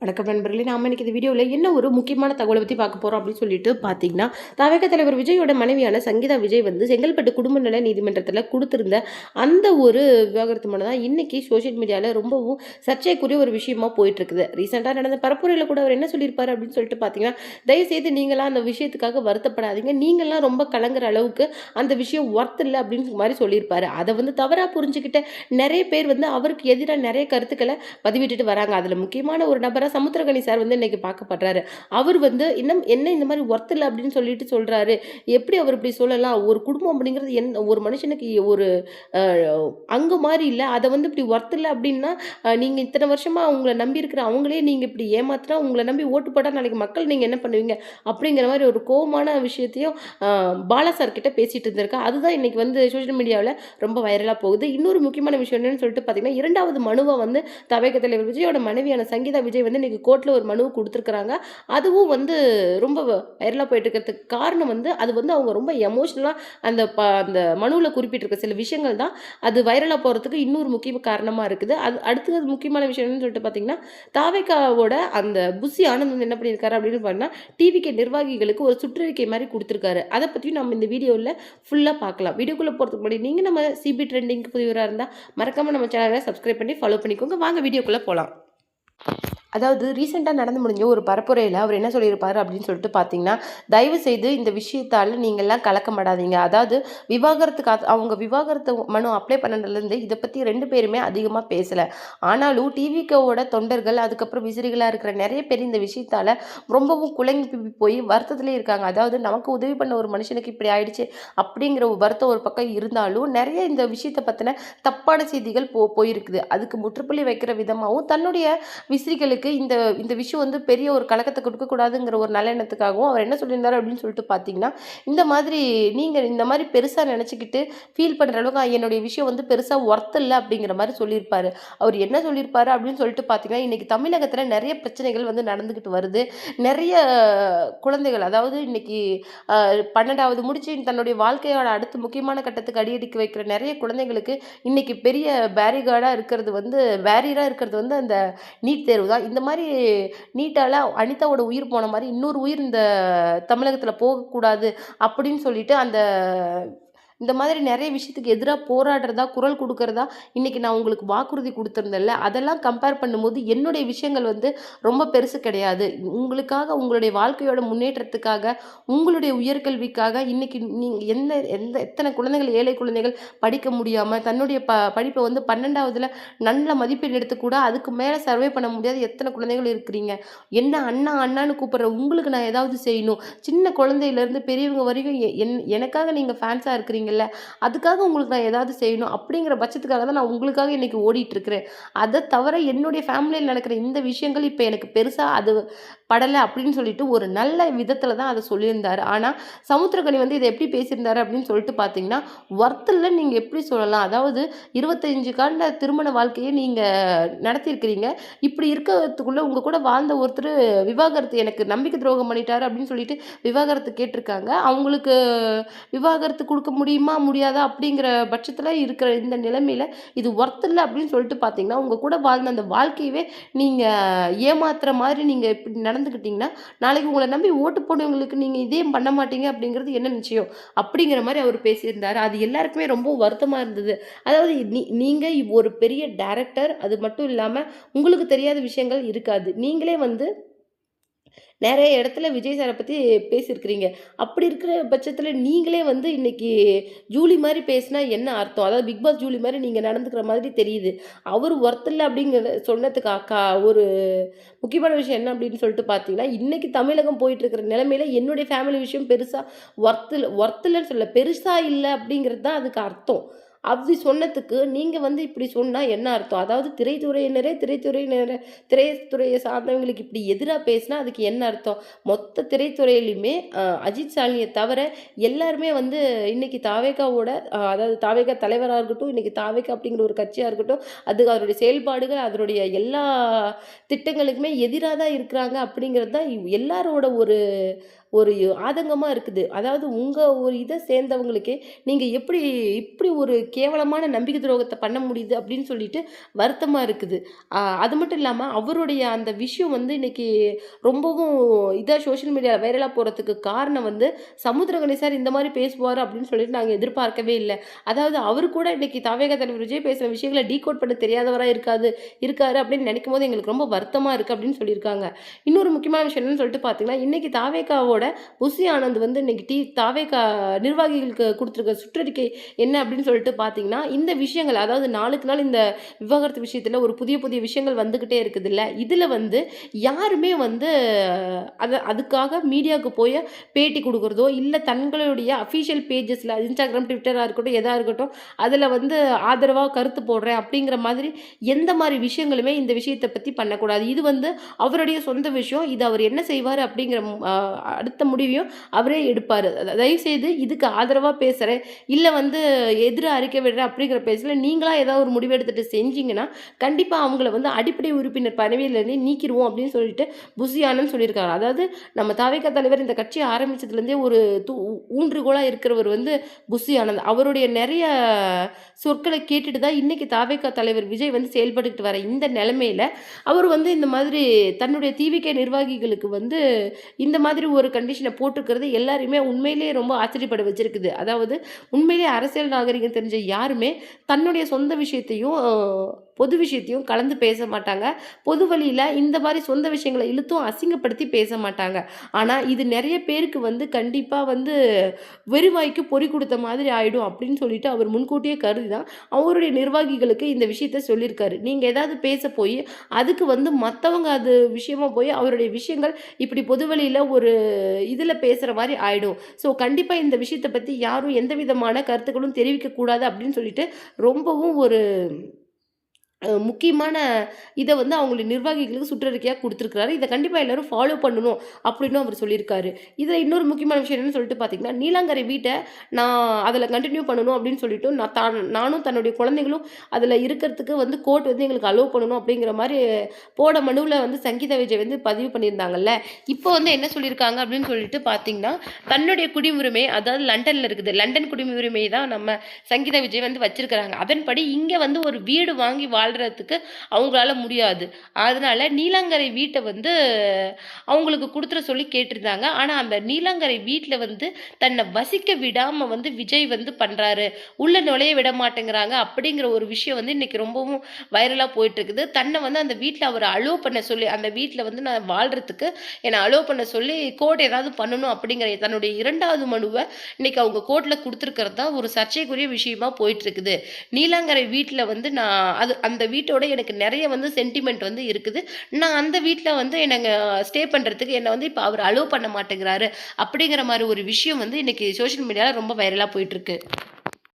வணக்கம் நண்பர்களே. நாம இன்னைக்கு இந்த வீடியோவில் என்ன ஒரு முக்கியமான தகவலை பற்றி பார்க்க போகிறோம் அப்படின்னு சொல்லிட்டு பார்த்தீங்கன்னா, தவேக தலைவர் விஜயோட மனைவியான சங்கீதா விஜய் வந்து செங்கல்பட்டு குடும்ப நல நீதிமன்றத்தில் கொடுத்திருந்த அந்த ஒரு விவாகரத்து மனு தான் இன்னைக்கு சோஷியல் மீடியாவில் ரொம்பவும் சர்ச்சைக்குரிய ஒரு விஷயமா போயிட்டு இருக்குது. ரீசெண்டாக நடந்த பரப்புரையில் கூட அவர் என்ன சொல்லியிருப்பாரு அப்படின்னு சொல்லிட்டு பார்த்தீங்கன்னா, தயவுசெய்து நீங்களாம் அந்த விஷயத்துக்காக வருத்தப்படாதீங்க, நீங்களாம் ரொம்ப கலங்குற அளவுக்கு அந்த விஷயம் ஒர்த் இல்லை அப்படின்னு மாதிரி சொல்லியிருப்பாரு. அதை வந்து தவறாக புரிஞ்சுக்கிட்ட நிறைய பேர் வந்து அவருக்கு எதிராக நிறைய கருத்துக்களை பதிவிட்டுட்டு வராங்க. அதில் முக்கியமான ஒரு நபராக சமுத்திரகனி சார் வந்து இன்னைக்கு பார்க்கப்படுறாரு. அவர் வந்து இன்னும் என்ன இந்த மாதிரி ஒர்த் இல்லை அப்படின்னு சொல்லிட்டு சொல்றாரு. எப்படி அவர் இப்படி சொல்லலாம்? ஒரு குடும்பம் அப்படிங்கிறது ஒரு மனுஷனுக்கு ஒரு அங்கு மாதிரி இல்லை, அதை வந்து இப்படி ஒர்த் இல்லை அப்படின்னா நீங்க இத்தனை வருஷமா உங்களை நம்பி இருக்கிற அவங்களே நீங்க இப்படி ஏமாத்தினா உங்களை நம்பி ஓட்டு போட்டா நாளைக்கு மக்கள் நீங்க என்ன பண்ணுவீங்க அப்படிங்கிற மாதிரி ஒரு கோவமான விஷயத்தையும் பாலா சார் கிட்ட பேசிட்டு இருந்திருக்கா. அதுதான் இன்னைக்கு வந்து சோஷியல் மீடியாவில் ரொம்ப வைரலாக போகுது. இன்னொரு முக்கியமான விஷயம் என்னன்னு சொல்லிட்டு பார்த்தீங்கன்னா, இரண்டாவது மனுவை வந்து தவேக தலைவர் விஜயோட மனைவியான சங்கீதா விஜய் வந்து இன்னைக்கு கோர்ட்ல ஒரு மனு கொடுத்துருக்காங்க. அதுவும் வந்து ரொம்ப வைரலாக போயிட்டு இருக்கிறதுக்கு காரணம் வந்து அது வந்து அவங்க ரொம்ப எமோஷனலாக அந்த மனுவில் குறிப்பிட்டிருக்க சில விஷயங்கள் தான் அது வைரலாக போகிறதுக்கு இன்னொரு முக்கிய காரணமாக இருக்குது. அது அடுத்தது முக்கியமான விஷயம் என்னன்னு சொல்லிட்டு பார்த்தீங்கன்னா, தாவேக்காவோட அந்த புசி ஆனந்த் வந்து என்ன பண்ணியிருக்காரு அப்படின்னு பார்த்தீங்கன்னா, டிவிகே நிர்வாகிகளுக்கு ஒரு சுற்றறிக்கை மாதிரி கொடுத்துருக்காரு. அதை பற்றியும் நம்ம இந்த வீடியோவில் ஃபுல்லாக பார்க்கலாம். வீடியோக்குள்ளே போகிறதுக்கு முன்னாடி நீங்கள் நம்ம சிபி ட்ரெண்டிங்க்கு புதியவராக இருந்தால் மறக்காமல் நம்ம சேனலை சப்ஸ்கிரைப் பண்ணி ஃபாலோ பண்ணிக்கோங்க. வாங்க வீடியோக்குள்ளே போகலாம். அதாவது ரீசெண்டாக நடந்து முடிஞ்ச ஒரு பரப்புரையில் அவர் என்ன சொல்லியிருப்பாரு அப்படின்னு சொல்லிட்டு பார்த்தீங்கன்னா, தயவு செய்து இந்த விஷயத்தால் நீங்கள்லாம் கலக்கமாடாதீங்க. அதாவது அவங்க விவாகரத்து மனு அப்ளை பண்ணதுலேருந்து இதை பற்றி 2 பேருமே அதிகமாக பேசலை. ஆனாலும் டிவிகோவோட தொண்டர்கள் அதுக்கப்புறம் விசிறிகளாக இருக்கிற நிறைய பேர் இந்த விஷயத்தால் ரொம்பவும் குழம்பி போய் வருத்தத்திலே இருக்காங்க. அதாவது நமக்கு உதவி பண்ண ஒரு மனுஷனுக்கு இப்படி ஆயிடுச்சு அப்படிங்கிற ஒரு வருத்தம் ஒரு பக்கம் இருந்தாலும் நிறைய இந்த விஷயத்தை பற்றின தப்பான செய்திகள் போயிருக்குது. அதுக்கு முற்றுப்புள்ளி வைக்கிற விதமாகவும் தன்னுடைய விசிறிகளுக்கு இந்த இந்த விஷயம் வந்து பெரிய ஒரு கலக்கத்தை கொடுக்கக்கூடாதுங்கிற ஒரு நல்ல எண்ணத்துக்காகவும் அவர் என்ன சொல்லியிருந்தாரு அப்படின்னு சொல்லிட்டு பார்த்தீங்கன்னா, இந்த மாதிரி நீங்கள் இந்த மாதிரி பெருசாக நினச்சிக்கிட்டு ஃபீல் பண்ணுற அளவுக்கு என்னுடைய விஷயம் வந்து பெருசாக ஒர்த் இல்லை அப்படிங்கிற மாதிரி சொல்லியிருப்பாரு. அவர் என்ன சொல்லியிருப்பாரு அப்படின்னு சொல்லிட்டு பார்த்தீங்கன்னா, இன்னைக்கு தமிழகத்தில் நிறைய பிரச்சனைகள் வந்து நடந்துக்கிட்டு வருது. நிறைய குழந்தைகள் அதாவது இன்னைக்கு 12வது முடிச்சு தன்னுடைய வாழ்க்கையோட அடுத்த முக்கியமான கட்டத்துக்கு அடியெடுக்க வைக்கிற நிறைய குழந்தைகளுக்கு இன்னைக்கு பெரிய பேரியராக இருக்கிறது வந்து அந்த நீட் தேர்வு தான். இந்த மாதிரி நீட்டால் அனிதாவோட உயிர் போன மாதிரி இன்னொரு உயிர் இந்த தமிழகத்தில் போகக்கூடாது அப்படின்னு சொல்லிட்டு இந்த மாதிரி நிறைய விஷயத்துக்கு எதிராக போராடுறதா குரல் கொடுக்கறதா இன்னைக்கு நான் உங்களுக்கு வாக்குறுதி கொடுத்துருந்தேன்ல, அதெல்லாம் கம்பேர் பண்ணும்போது என்னுடைய விஷயங்கள் வந்து ரொம்ப பெருசு கிடையாது. உங்களுக்காக உங்களுடைய வாழ்க்கையோட முன்னேற்றத்துக்காக உங்களுடைய உயர்கல்விக்காக இன்னைக்கு நீங்கள் எந்த எந்த எத்தனை குழந்தைகள் ஏழை குழந்தைகள் படிக்க முடியாமல் தன்னுடைய படிப்பை வந்து 12வதுல நல்ல மதிப்பெண் எடுத்து கூட அதுக்கு மேலே சர்வே பண்ண முடியாத எத்தனை குழந்தைகள் இருக்கிறீங்க. என்ன அண்ணா அண்ணான்னு கூப்பிட்ற உங்களுக்கு நான் ஏதாவது செய்யணும். சின்ன குழந்தையிலேருந்து பெரியவங்க வரைக்கும் எனக்காக நீங்கள் ஃபேன்ஸாக இருக்கிறீங்கல்ல, அதுக்காக உங்களுக்கு நான் ஏதாவது செய்யணும் அப்படிங்கிற பட்சத்துக்காக தான் நான் உங்களுக்காக இன்னைக்கு ஓடிட்டு இருக்கிறேன். அதை தவிர என்னுடைய ஃபேமிலியில் நடக்கிற இந்த விஷயங்கள் இப்போ எனக்கு பெருசாக அது படலை அப்படின்னு சொல்லிட்டு ஒரு நல்ல விதத்தில் தான் அதை சொல்லியிருந்தாரு. ஆனால் சமுத்திரக்கனி வந்து இதை எப்படி பேசியிருந்தாரு அப்படின்னு சொல்லிட்டு பார்த்தீங்கன்னா, ஒர்த்தில் நீங்கள் எப்படி சொல்லலாம்? அதாவது 25 காண்ட திருமண வாழ்க்கையை நீங்கள் நடத்தியிருக்கிறீங்க. இப்படி இருக்கிறதுக்குள்ளே உங்கள் கூட வாழ்ந்த ஒருத்தர் விவாகரத்து எனக்கு நம்பிக்கை துரோகம் பண்ணிட்டாரு அப்படின்னு சொல்லிட்டு விவாகரத்து கேட்டிருக்காங்க. அவங்களுக்கு விவாகரத்து கொடுக்க முடியுமா முடியாதா அப்படிங்கிற பட்சத்தில் இருக்கிற இந்த நிலைமையில் இது ஒர்த் இல்லை அப்படின்னு சொல்லிட்டு பார்த்தீங்கன்னா, உங்கள் கூட வாழ்ந்த அந்த வாழ்க்கையவே நீங்கள் ஏமாத்துற மாதிரி நீங்கள் இப்படி நடந்துக்கிட்டிங்கன்னா, நாளைக்கு உங்களை நம்பி ஓட்டு போடுறவங்களுக்கு நீங்கள் இதே பண்ண மாட்டீங்க அப்படிங்கிறது என்ன நிச்சயம்? அப்படிங்கிற மாதிரி அவர் பேசியிருந்தார். அது எல்லாருக்குமே ரொம்ப வருத்தமாக இருந்தது. அதாவது நீங்கள் ஒரு பெரிய டைரக்டர், அது மட்டும் இல்லாமல் உங்களுக்கு தெரியாத விஷயங்கள் இருக்காது. நீங்களே வந்து நிறைய இடத்துல விஜய் சாரை பற்றி பேசியிருக்கிறீங்க. அப்படி இருக்கிற பட்சத்தில் நீங்களே வந்து இன்னைக்கு ஜூலி மாதிரி பேசினா என்ன அர்த்தம்? அதாவது பிக் பாஸ் ஜூலி மாதிரி நீங்கள் நடந்துக்கிற மாதிரி தெரியுது. அவர் ஒர்த் இல்லை அப்படிங்கிற சொன்னதுக்கு ஒரு முக்கியமான விஷயம் என்ன அப்படின்னு சொல்லிட்டு பார்த்தீங்கன்னா, இன்னைக்கு தமிழகம் போயிட்டு இருக்கிற நிலைமையில என்னுடைய ஃபேமிலி விஷயம் பெருசாக ஒர்த் இல்லைன்னு சொல்லல, பெருசாக இல்லை அப்படிங்கிறது தான் அதுக்கு அர்த்தம். அப்படி சொன்னதுக்கு நீங்கள் வந்து இப்படி சொன்னால் என்ன அர்த்தம்? அதாவது திரைத்துறையை சார்ந்தவங்களுக்கு இப்படி எதிராக பேசினா அதுக்கு என்ன அர்த்தம்? மொத்த திரைத்துறையிலையுமே அஜித் சாலினியை தவிர எல்லாருமே வந்து இன்னைக்கு தாவேகாவோட அதாவது தாவேகா தலைவராக இருக்கட்டும், இன்னைக்கு தாவேகா அப்படிங்கிற ஒரு கட்சியாக இருக்கட்டும், அது அதனுடைய செயல்பாடுகள் அதனுடைய எல்லா திட்டங்களுக்குமே எதிராக தான் இருக்கிறாங்க அப்படிங்கிறது தான் எல்லாரோட ஒரு ஒரு ஆதங்கமாக இருக்குது. அதாவது உங்கள் ஒரு இதை சேர்ந்தவங்களுக்கே நீங்கள் எப்படி இப்படி ஒரு கேவலமான நம்பிக்கை துரோகத்தை பண்ண முடியுது அப்படின்னு சொல்லிட்டு வருத்தமாக இருக்குது. அது மட்டும் இல்லாமல் அவருடைய அந்த விஷயம் வந்து இன்னைக்கு ரொம்பவும் இதாக சோஷியல் மீடியாவில் வைரலாக போகிறதுக்கு காரணம் வந்து சமுத்திரகனி சார் இந்த மாதிரி பேசுவார் அப்படின்னு சொல்லிட்டு நாங்கள் எதிர்பார்க்கவே இல்லை. அதாவது அவர் கூட இன்னைக்கு தாவேகா தலைவர் விஜய் பேசுகிற விஷயங்களை டீகோட் பண்ண தெரியாதவராக இருக்காரு அப்படின்னு நினைக்கும் போது எங்களுக்கு ரொம்ப வருத்தமாக இருக்குது அப்படின்னு சொல்லியிருக்காங்க. இன்னொரு முக்கியமான விஷயம் என்னன்னு சொல்லிட்டு பார்த்தீங்கன்னா, இன்னைக்கு தாவேகாவோட புசி ஆனந்த் வந்து இன்னைக்கு தாவேகா நிர்வாகிகளுக்கு கொடுத்துருக்க சுற்றறிக்கை என்ன அப்படின்னு சொல்லிட்டு பார்த்தீங்கன்னா, இந்த விஷயங்கள் அதாவது நாளுக்கு நாள் இந்த விவாகரத்து விஷயத்தில் ஒரு புதிய புதிய விஷயங்கள் வந்துக்கிட்டே இருக்குது இல்லை, இதில் வந்து யாருமே வந்து அதுக்காக மீடியாவுக்கு போய் பேட்டி கொடுக்குறதோ இல்லை தங்களுடைய அஃபீஷியல் பேஜஸில் இன்ஸ்டாகிராம் ட்விட்டராக இருக்கட்டும் எதாக இருக்கட்டும் அதில் வந்து ஆதரவாக கருத்து போடுறேன் அப்படிங்கிற மாதிரி எந்த மாதிரி விஷயங்களுமே இந்த விஷயத்தை பற்றி பண்ணக்கூடாது. இது வந்து அவருடைய சொந்த விஷயம். இது அவர் என்ன செய்வார் அப்படிங்கிற அடுத்த முடிவையும் அவரே எடுப்பார். தயவுசெய்து இதுக்கு ஆதரவாக பேசுகிறேன் இல்லை வந்து எதிராக அறிக்கை விடுறேன் அப்படிங்கிற பேசல நீங்களாக ஏதாவது ஒரு முடிவு எடுத்துகிட்டு செஞ்சீங்கன்னா கண்டிப்பாக அவங்கள வந்து அடிப்படை உறுப்பினர் பதவியிலேருந்தே நீக்கிடுவோம் அப்படின்னு சொல்லிட்டு புசி ஆனந்த் சொல்லியிருக்காங்க. அதாவது நம்ம தாவேகா தலைவர் இந்த கட்சியை ஆரம்பித்ததுலேருந்தே ஒரு ஊன்றுகோலாக இருக்கிறவர் வந்து புசி ஆனந்த். அவருடைய நிறைய சொற்களை கேட்டுட்டு தான் இன்றைக்கி தாவேகா தலைவர் விஜய் வந்து செயல்பட்டுக்கிட்டு வர இந்த நிலைமையில் அவர் வந்து இந்த மாதிரி தன்னுடைய டிவிகே நிர்வாகிகளுக்கு வந்து இந்த மாதிரி ஒரு கண்டிஷனை போட்டுக்கிறது எல்லாருமே உண்மையிலேயே ரொம்ப ஆச்சரியப்பட வச்சிருக்குது. அதாவது உண்மையிலேயே அரசியல் நாகரிகம் தெரிஞ்ச யாருமே தன்னுடைய சொந்த விஷயத்தையும் பொது விஷயத்தையும் கலந்து பேச மாட்டாங்க. பொது வழியில் இந்த மாதிரி சொந்த விஷயங்களை இழுத்தும் அசிங்கப்படுத்தி பேச மாட்டாங்க. ஆனால் இது நிறைய பேருக்கு வந்து கண்டிப்பாக வந்து வெறுவாய்க்கு பொறி கொடுத்த மாதிரி ஆகிடும் அப்படின்னு சொல்லிட்டு அவர் முன்கூட்டியே கருதி தான் அவருடைய நிர்வாகிகளுக்கு இந்த விஷயத்த சொல்லியிருக்காரு. நீங்கள் ஏதாவது பேச போய் அதுக்கு வந்து மற்றவங்க அது விஷயமா போய் அவருடைய விஷயங்கள் இப்படி பொது வழியில் ஒரு இதில் பேசுகிற மாதிரி ஆகிடும். ஸோ கண்டிப்பாக இந்த விஷயத்தை பற்றி யாரும் எந்த விதமான கருத்துக்களும் தெரிவிக்கக்கூடாது அப்படின்னு சொல்லிட்டு ரொம்பவும் ஒரு முக்கியமான இதை வந்து அவங்களுடைய நிர்வாகிகளுக்கு சுற்றறிக்கையாக கொடுத்துருக்காரு. இதை கண்டிப்பாக எல்லோரும் ஃபாலோ பண்ணணும் அப்படின்னு அவர் சொல்லியிருக்காரு. இதில் இன்னொரு முக்கியமான விஷயம் என்னன்னு சொல்லிட்டு பார்த்தீங்கன்னா, நீலாங்கரை வீட்டை நான் அதில் கண்டினியூ பண்ணணும் அப்படின்னு சொல்லிட்டு நானும் தன்னுடைய குழந்தைகளும் அதில் இருக்கிறதுக்கு வந்து கோர்ட் வந்து எங்களுக்கு அலோவ் பண்ணணும் அப்படிங்கிற மாதிரி போட மனுவில் வந்து சங்கீதா விஜய் வந்து பதிவு பண்ணியிருந்தாங்கல்ல. இப்போ வந்து என்ன சொல்லியிருக்காங்க அப்படின்னு சொல்லிட்டு பார்த்தீங்கன்னா, தன்னுடைய குடியுரிமை அதாவது லண்டனில் இருக்குது, லண்டன் குடியுரிமை தான் நம்ம சங்கீதா விஜய் வந்து வச்சிருக்கிறாங்க. அதன்படி இங்கே வந்து ஒரு வீடு வாங்கி வாழ்கிறதுக்கு அவங்களால முடியாது. அதனால நீலாங்கரை வீட்டை வந்து அவங்களுக்கு கொடுத்துட சொல்லி கேட்டிருந்தாங்க. ஆனால் அந்த நீலாங்கரை வீட்டில் வந்து தன்னை வசிக்க விடாமல் வந்து விஜய் வந்து பண்ணுறாரு, உள்ள நுழைய விட மாட்டேங்கிறாங்க அப்படிங்கிற ஒரு விஷயம் வந்து இன்றைக்கி ரொம்பவும் வைரலாக போயிட்டுருக்குது. தன்னை வந்து அந்த வீட்டில் அவர் அலோவ் பண்ண சொல்லி அந்த வீட்டில் வந்து நான் வாழ்கிறதுக்கு என்னை அலோவ் பண்ண சொல்லி கோர்ட் ஏதாவது பண்ணணும் அப்படிங்கிற தன்னுடைய 2வது மனுவை இன்றைக்கி அவங்க கோர்ட்டில் கொடுத்துருக்கிறது தான் ஒரு சர்ச்சைக்குரிய விஷயமா போயிட்டுருக்குது. நீலாங்கரை வீட்டில் வந்து நான் அந்த வீட்டோட எனக்கு நிறைய வந்து சென்டிமெண்ட் வந்து இருக்குது. நான் அந்த வீட்டில் வந்து எனக்கு ஸ்டே பண்ணுறதுக்கு என்னை வந்து இப்போ அவர் அலோவ் பண்ண மாட்டேங்கிறாரு அப்படிங்கிற மாதிரி ஒரு விஷயம் வந்து இன்றைக்கி சோஷியல் மீடியாவில் ரொம்ப வைரலாக போயிட்டுருக்கு.